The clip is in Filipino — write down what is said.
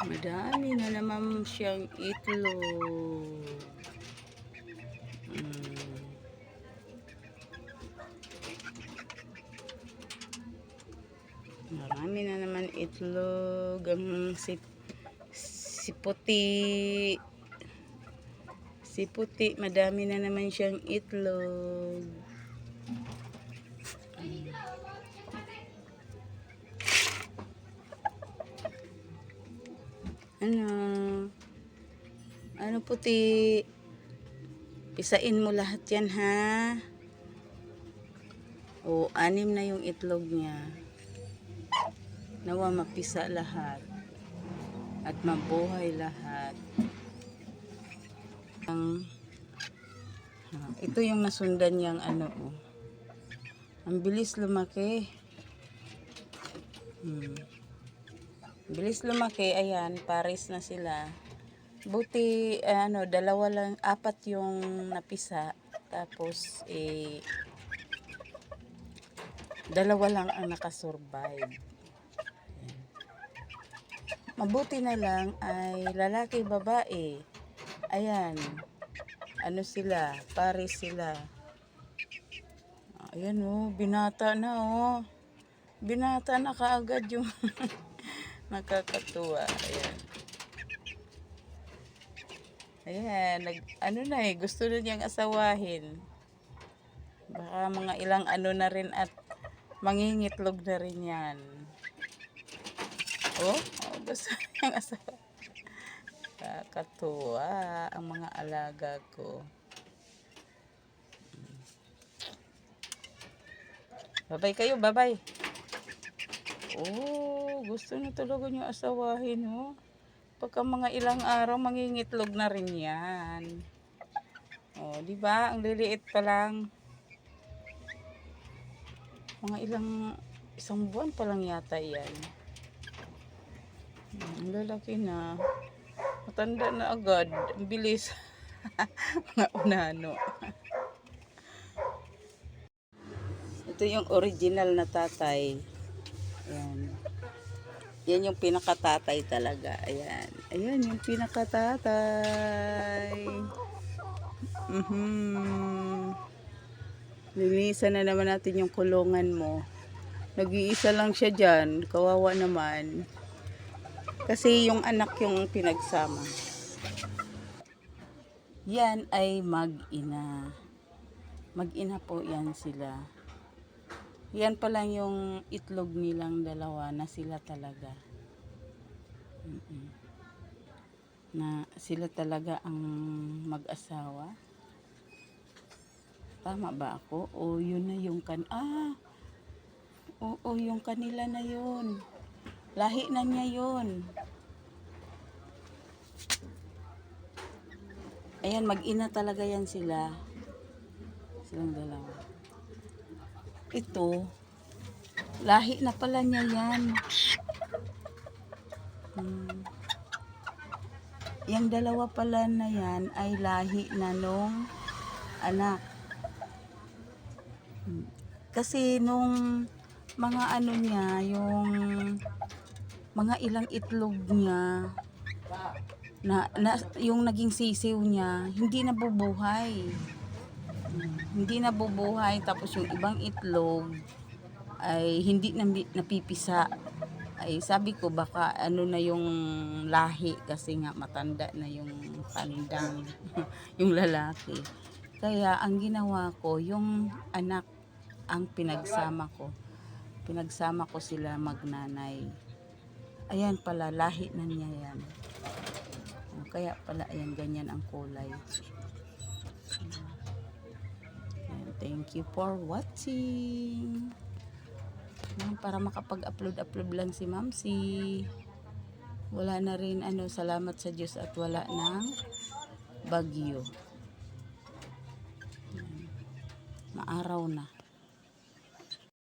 Madami na naman siyang itlog. Marami na naman itlog. Ang si puti, madami na naman siyang itlog. Ano puti? Pisain mo lahat yan, ha? O, 6 na yung itlog niya. Nawa mapisa lahat. At mabuhay lahat. Ito yung nasundan niyang ano, oh. Ang bilis lumaki. Bilis lumaki, ayan, pares na sila. Buti, 2 lang, 4 yung napisa. Tapos, 2 lang ang nakasurvive. Mabuti na lang ay lalaki, babae. Ayan, ano sila, pares sila. Ayan, oh, binata na, oh. Binata na kaagad yung nakakatuwa. Ayan, gusto na niyang asawahin. Baka mga ilang na rin at mangingitlog na rin yan. Oh, gusto niyang asawahin. Nakakatuwa ang mga alaga ko. Babay kayo, babay. Oh, gusto na talaga niyo asawahin, oh. Pagka mga ilang araw, mangingitlog na rin yan. Oh, di ba? Ang liliit pa lang. Mga isang buwan pa lang yata yan. Ang lalaki na. Matanda na agad. Ang bilis. Mga unano. Ito yung original na tatay. Ayan. Yan yung pinakatatay talaga. Ayan. Ayan yung pinakatatay. Linisan na naman natin yung kulungan mo. Nag-iisa lang siya dyan. Kawawa naman. Kasi yung anak yung pinagsama. Yan ay mag-ina. Mag-ina po yan sila. Yan pa lang yung itlog nilang dalawa na sila talaga. Na sila talaga ang mag-asawa. Tama ba ako? O yun na yung oo, yung kanila na yun. Lahi na niya yun. Ayan, mag-ina talaga yan sila. Silang dalawa. Ito, lahi na pala niya yan. Yung dalawa pala na yan ay lahi na nung anak. Kasi nung mga niya, yung mga ilang itlog niya, yung naging sisiw niya, hindi nabubuhay. Hindi nabubuhay, tapos yung ibang itlog ay hindi napipisa. Ay sabi ko baka na yung lahi kasi nga matanda na yung kandang yung lalaki. Kaya ang ginawa ko, yung anak ang pinagsama ko. Pinagsama ko sila magnanay. Ayan pala, lahi na niya yan. Kaya pala ayan, ganyan ang kulay. Thank you for watching. Para makapag-upload lang si Mamsi. Wala na rin salamat sa Diyos at wala ng bagyo. Maaraw na.